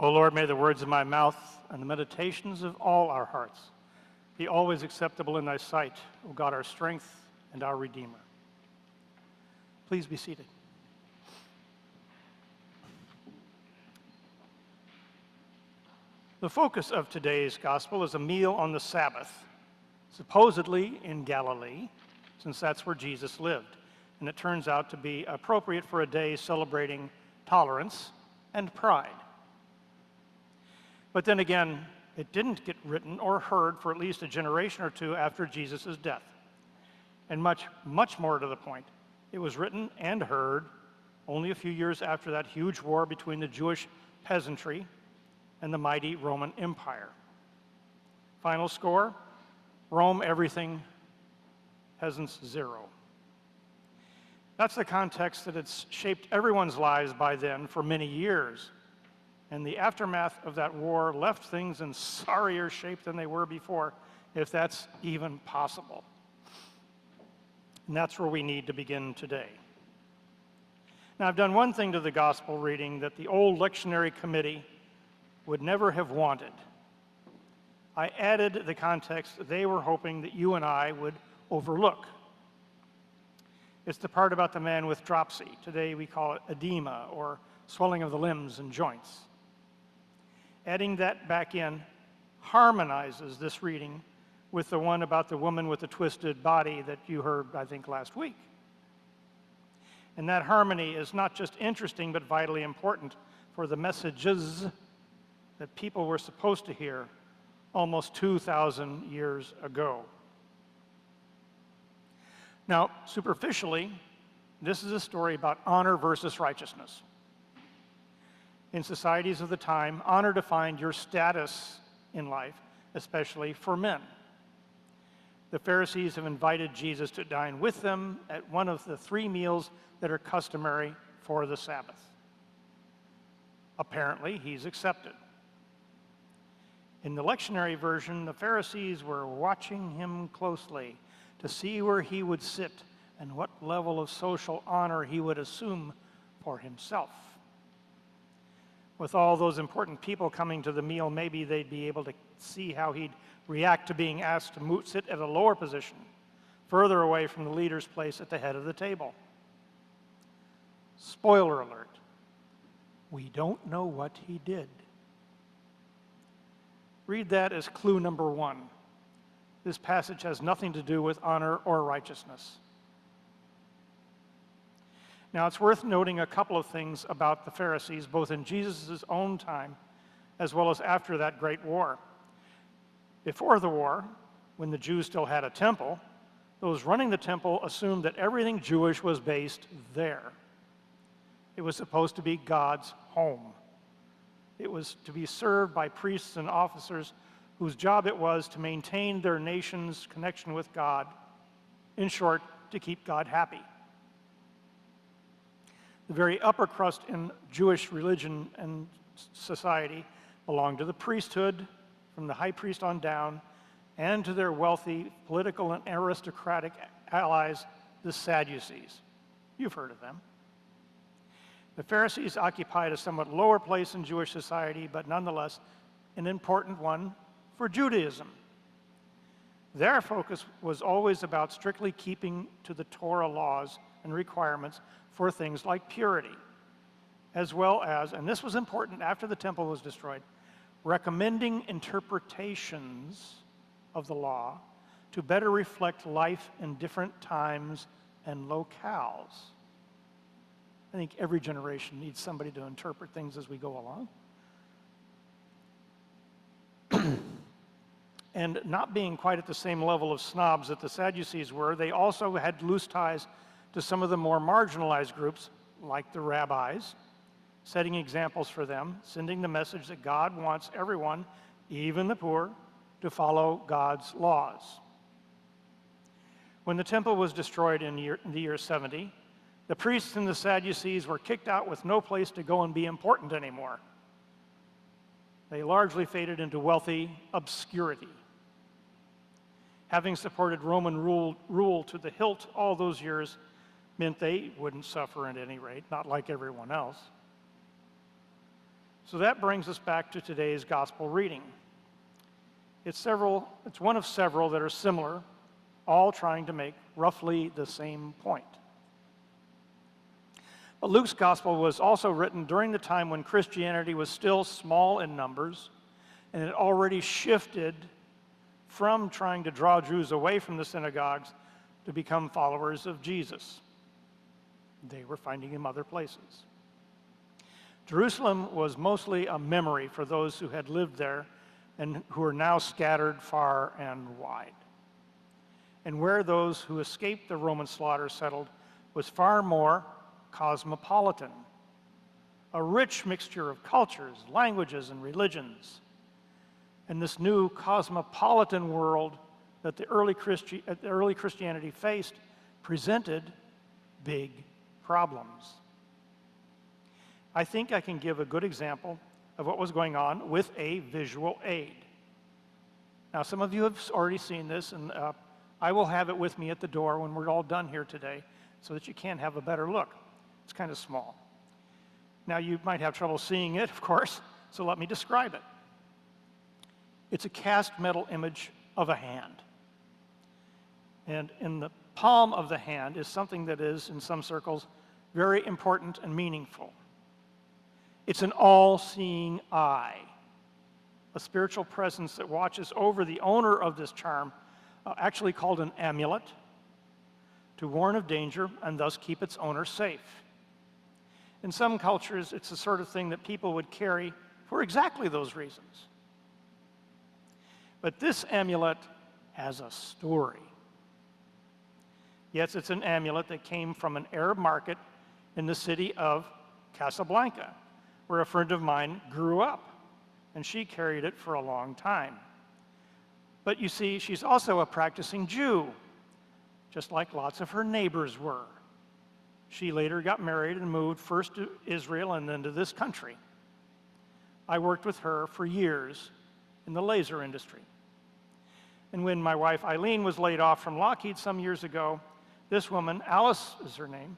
O Lord, may the words of my mouth and the meditations of all our hearts be always acceptable in thy sight, O God, our strength and our Redeemer. Please be seated. The focus of today's gospel is a meal on the Sabbath, supposedly in Galilee, since that's where Jesus lived. And it turns out to be appropriate for a day celebrating tolerance and pride. But then again, it didn't get written or heard for at least a generation or two after Jesus' death. And much more to the point, it was written and heard only a few years after that huge war between the Jewish peasantry and the mighty Roman Empire. Final score, Rome everything, peasants zero. That's the context that it's shaped everyone's lives by then for many years. And the aftermath of that war left things in sorrier shape than they were before, if that's even possible. And that's where we need to begin today. Now, I've done one thing to the gospel reading that the old lectionary committee would never have wanted. I added the context they were hoping that you and I would overlook. It's the part about the man with dropsy. Today we call it edema, or swelling of the limbs and joints. Adding that back in harmonizes this reading with the one about the woman with the twisted body that you heard, I think, last week. And that harmony is not just interesting, but vitally important for the messages that people were supposed to hear almost 2,000 years ago. Now, superficially, this is a story about honor versus righteousness. In societies of the time, honor defined your status in life, especially for men. The Pharisees have invited Jesus to dine with them at one of the 3 meals that are customary for the Sabbath. Apparently, he's accepted. In the lectionary version, the Pharisees were watching him closely to see where he would sit and what level of social honor he would assume for himself. With all those important people coming to the meal, maybe they'd be able to see how he'd react to being asked to sit at a lower position, further away from the leader's place at the head of the table. Spoiler alert, we don't know what he did. Read that as clue number 1. This passage has nothing to do with honor or righteousness. Now, it's worth noting a couple of things about the Pharisees, both in Jesus' own time as well as after that great war. Before the war, when the Jews still had a temple, those running the temple assumed that everything Jewish was based there. It was supposed to be God's home. It was to be served by priests and officers whose job it was to maintain their nation's connection with God. In short, to keep God happy. The very upper crust in Jewish religion and society belonged to the priesthood, from the high priest on down, and to their wealthy political and aristocratic allies, the Sadducees. You've heard of them. The Pharisees occupied a somewhat lower place in Jewish society, but nonetheless an important one for Judaism. Their focus was always about strictly keeping to the Torah laws and requirements for things like purity, as well as, and this was important after the temple was destroyed, recommending interpretations of the law to better reflect life in different times and locales. I think every generation needs somebody to interpret things as we go along. And not being quite at the same level of snobs that the Sadducees were, they also had loose ties to some of the more marginalized groups, like the rabbis, setting examples for them, sending the message that God wants everyone, even the poor, to follow God's laws. When the temple was destroyed in the year 70, the priests and the Sadducees were kicked out with no place to go and be important anymore. They largely faded into wealthy obscurity. Having supported Roman rule to the hilt all those years meant they wouldn't suffer at any rate, not like everyone else. So that brings us back to today's gospel reading. It's one of several that are similar, all trying to make roughly the same point. But Luke's gospel was also written during the time when Christianity was still small in numbers, and it already shifted from trying to draw Jews away from the synagogues to become followers of Jesus. They were finding him other places. Jerusalem was mostly a memory for those who had lived there and who are now scattered far and wide. And where those who escaped the Roman slaughter settled was far more cosmopolitan, a rich mixture of cultures, languages, and religions. And this new cosmopolitan world that the early Christianity faced presented big problems. I think I can give a good example of what was going on with a visual aid. Now, some of you have already seen this, and I will have it with me at the door when we're all done here today so that you can have a better look. It's kind of small. Now, you might have trouble seeing it, of course, so let me describe it. It's a cast metal image of a hand. And in the palm of the hand is something that is, in some circles, very important and meaningful. It's an all-seeing eye, a spiritual presence that watches over the owner of this charm, actually called an amulet, to warn of danger and thus keep its owner safe. In some cultures, it's the sort of thing that people would carry for exactly those reasons. But this amulet has a story. Yes, it's an amulet that came from an Arab market in the city of Casablanca, where a friend of mine grew up, and she carried it for a long time. But you see, she's also a practicing Jew, just like lots of her neighbors were. She later got married and moved first to Israel and then to this country. I worked with her for years in the laser industry. And when my wife Eileen was laid off from Lockheed some years ago, this woman, Alice is her name,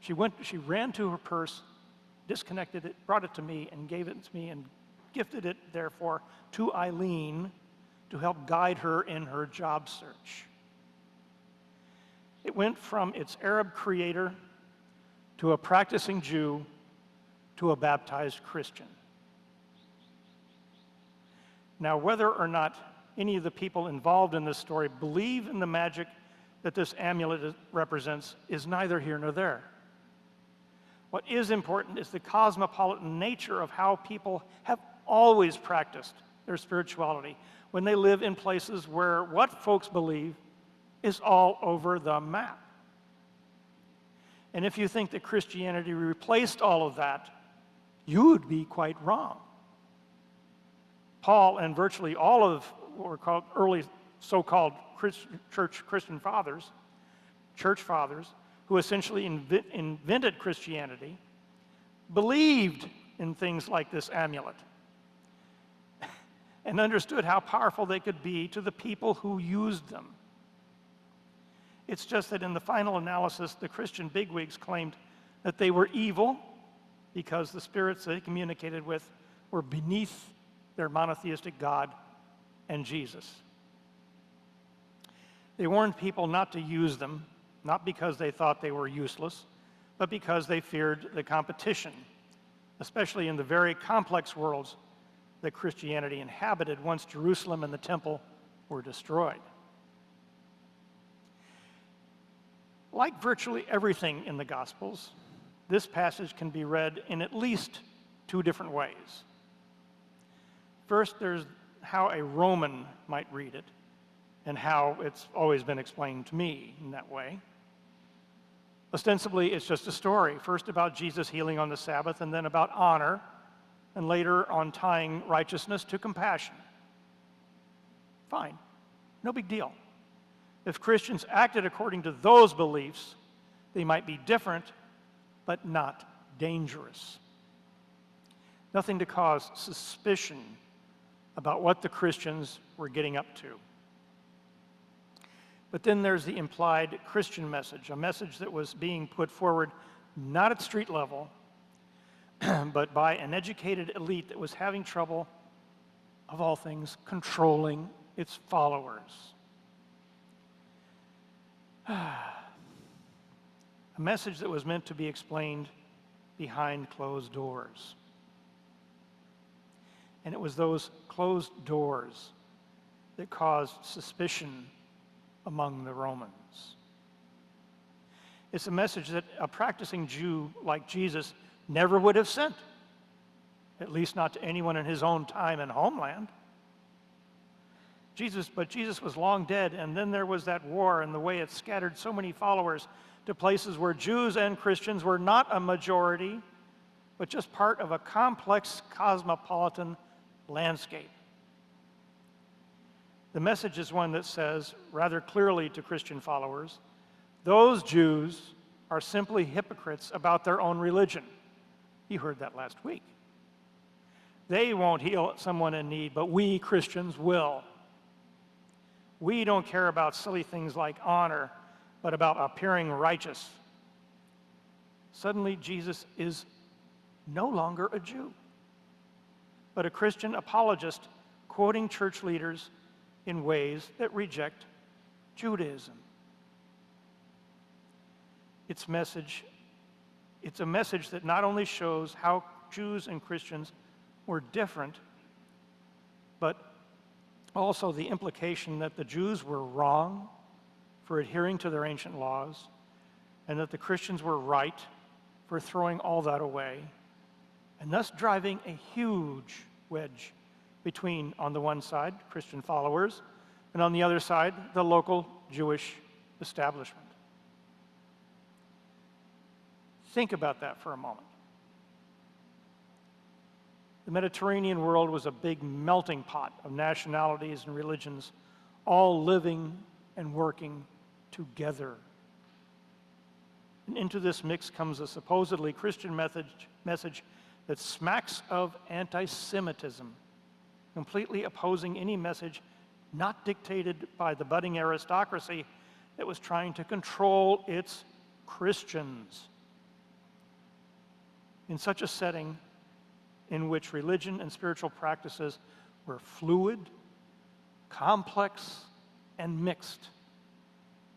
she ran to her purse, disconnected it, brought it to me, and gave it to me, and gifted it, therefore, to Eileen to help guide her in her job search. It went from its Arab creator to a practicing Jew to a baptized Christian. Now, whether or not any of the people involved in this story believe in the magic that this amulet represents is neither here nor there. What is important is the cosmopolitan nature of how people have always practiced their spirituality when they live in places where what folks believe is all over the map. And if you think that Christianity replaced all of that, you would be quite wrong. Paul and virtually all of what were called early so-called Christian fathers, church fathers, who essentially invented Christianity, believed in things like this amulet and understood how powerful they could be to the people who used them. It's just that in the final analysis, the Christian bigwigs claimed that they were evil because the spirits they communicated with were beneath their monotheistic God and Jesus. They warned people not to use them, not because they thought they were useless, but because they feared the competition, especially in the very complex worlds that Christianity inhabited once Jerusalem and the temple were destroyed. Like virtually everything in the Gospels, this passage can be read in at least two different ways. First, there's how a Roman might read it, and how it's always been explained to me in that way. Ostensibly, it's just a story, first about Jesus healing on the Sabbath, and then about honor, and later on tying righteousness to compassion. Fine, no big deal. If Christians acted according to those beliefs, they might be different, but not dangerous. Nothing to cause suspicion about what the Christians were getting up to. But then there's the implied Christian message, a message that was being put forward not at street level, but by an educated elite that was having trouble, of all things, controlling its followers. A message that was meant to be explained behind closed doors. And it was those closed doors that caused suspicion among the Romans. It's a message that a practicing Jew like Jesus never would have sent, at least not to anyone in his own time and homeland. But Jesus was long dead, and then there was that war and the way it scattered so many followers to places where Jews and Christians were not a majority, but just part of a complex cosmopolitan landscape. The message is one that says, rather clearly to Christian followers, those Jews are simply hypocrites about their own religion. You heard that last week. They won't heal someone in need, but we Christians will. We don't care about silly things like honor, but about appearing righteous. Suddenly, Jesus is no longer a Jew, but a Christian apologist quoting church leaders in ways that reject Judaism. It's a message that not only shows how Jews and Christians were different, but also the implication that the Jews were wrong for adhering to their ancient laws, and that the Christians were right for throwing all that away, and thus driving a huge wedge between, on the one side, Christian followers, and on the other side, the local Jewish establishment. Think about that for a moment. The Mediterranean world was a big melting pot of nationalities and religions, all living and working together. And into this mix comes a supposedly Christian message that smacks of anti-Semitism, completely opposing any message not dictated by the budding aristocracy that was trying to control its Christians. In such a setting in which religion and spiritual practices were fluid, complex, and mixed,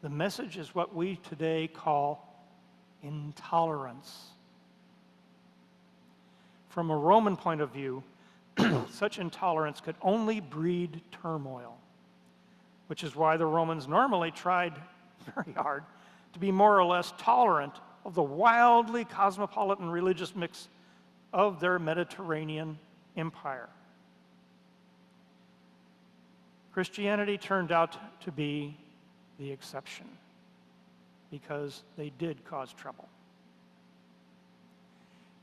the message is what we today call intolerance. From a Roman point of view, such intolerance could only breed turmoil, which is why the Romans normally tried very hard to be more or less tolerant of the wildly cosmopolitan religious mix of their Mediterranean empire. Christianity turned out to be the exception because they did cause trouble.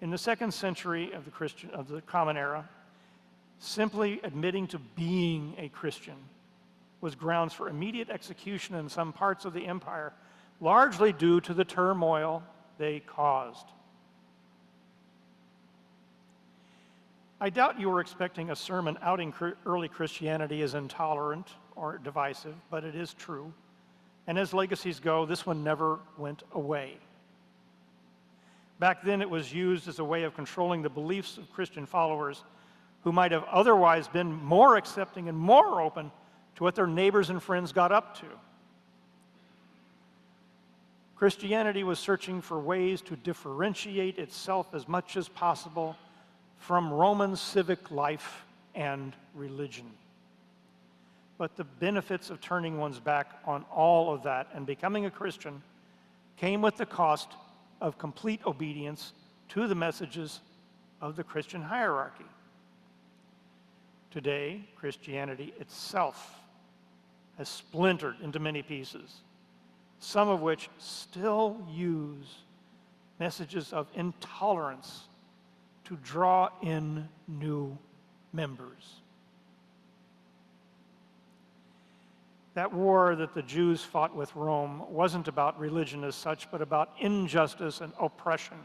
In the 2nd century of the Common Era, simply admitting to being a Christian was grounds for immediate execution in some parts of the empire, largely due to the turmoil they caused. I doubt you were expecting a sermon outing early Christianity as intolerant or divisive, but it is true. And as legacies go, this one never went away. Back then, it was used as a way of controlling the beliefs of Christian followers who might have otherwise been more accepting and more open to what their neighbors and friends got up to. Christianity was searching for ways to differentiate itself as much as possible from Roman civic life and religion. But the benefits of turning one's back on all of that and becoming a Christian came with the cost of complete obedience to the messages of the Christian hierarchy. Today, Christianity itself has splintered into many pieces, some of which still use messages of intolerance to draw in new members. That war that the Jews fought with Rome wasn't about religion as such, but about injustice and oppression.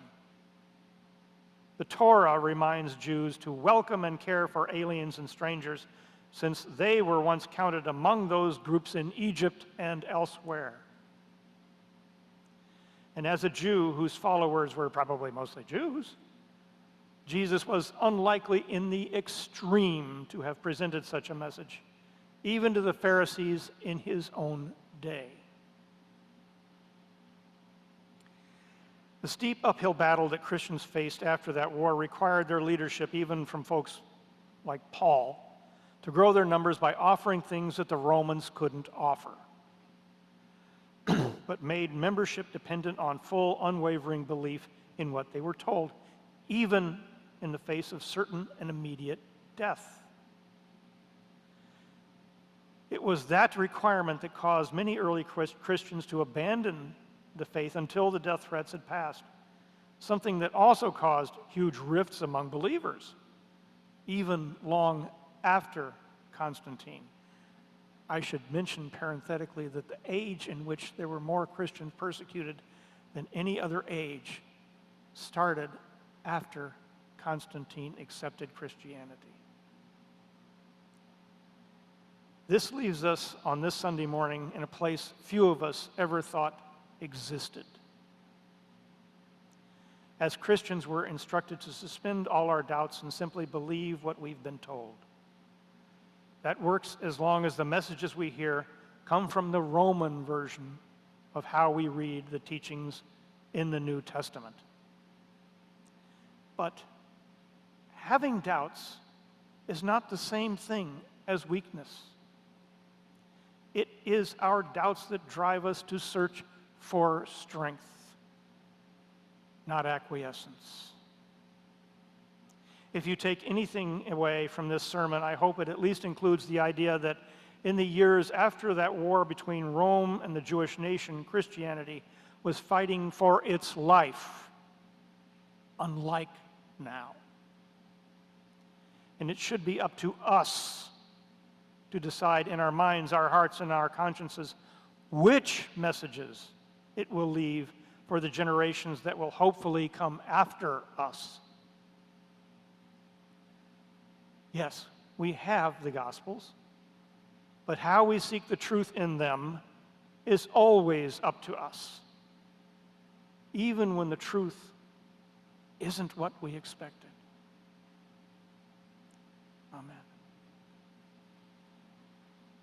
The Torah reminds Jews to welcome and care for aliens and strangers, since they were once counted among those groups in Egypt and elsewhere. And as a Jew whose followers were probably mostly Jews, Jesus was unlikely in the extreme to have presented such a message, even to the Pharisees in his own day. The steep uphill battle that Christians faced after that war required their leadership, even from folks like Paul, to grow their numbers by offering things that the Romans couldn't offer, but made membership dependent on full, unwavering belief in what they were told, even in the face of certain and immediate death. It was that requirement that caused many early Christians to abandon the faith until the death threats had passed, something that also caused huge rifts among believers, even long after Constantine. I should mention parenthetically that the age in which there were more Christians persecuted than any other age started after Constantine accepted Christianity. This leaves us on this Sunday morning in a place few of us ever thought existed. As Christians, we're instructed to suspend all our doubts and simply believe what we've been told. That works as long as the messages we hear come from the Roman version of how we read the teachings in the New Testament. But having doubts is not the same thing as weakness. It is our doubts that drive us to search for strength, not acquiescence. If you take anything away from this sermon, I hope it at least includes the idea that in the years after that war between Rome and the Jewish nation, Christianity was fighting for its life, unlike now. And it should be up to us to decide in our minds, our hearts, and our consciences which messages it will leave for the generations that will hopefully come after us. Yes, we have the Gospels, but how we seek the truth in them is always up to us, even when the truth isn't what we expected. Amen.